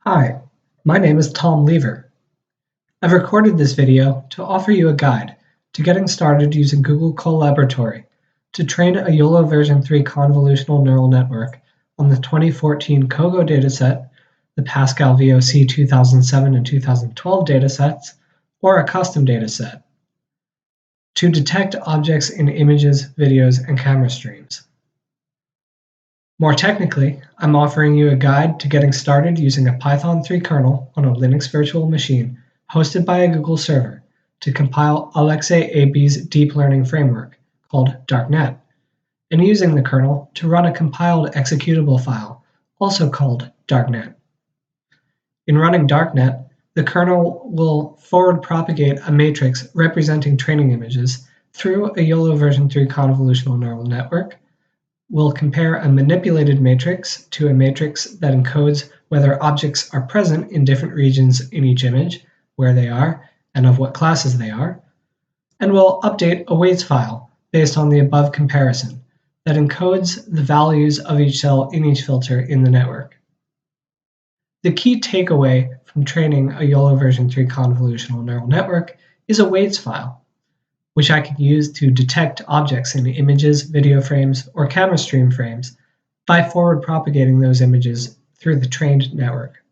Hi, my name is Tom Lever. I've recorded this video to offer you a guide to getting started using Google Colaboratory to train a YOLO version 3 convolutional neural network on the 2014 COCO dataset, the Pascal VOC 2007 and 2012 datasets, or a custom dataset, to detect objects in images, videos, and camera streams. More technically, I'm offering you a guide to getting started using a Python 3 kernel on a Linux virtual machine hosted by a Google server to compile AlexeyAB's deep learning framework, called darknet, and using the kernel to run a compiled executable file, also called darknet. In running darknet, the kernel will forward-propagate a matrix representing training images through a YOLO version 3 convolutional neural network, will compare a manipulated matrix to a matrix that encodes whether objects are present in different regions in each image, where they are, and of what classes they are, and will update a weights file based on the above comparison that encodes the values of each cell in each filter in the network. The key takeaway from training a YOLO version 3 convolutional neural network is a weights file, which I can use to detect objects in images, video frames, or camera stream frames by forward propagating those images through the trained network.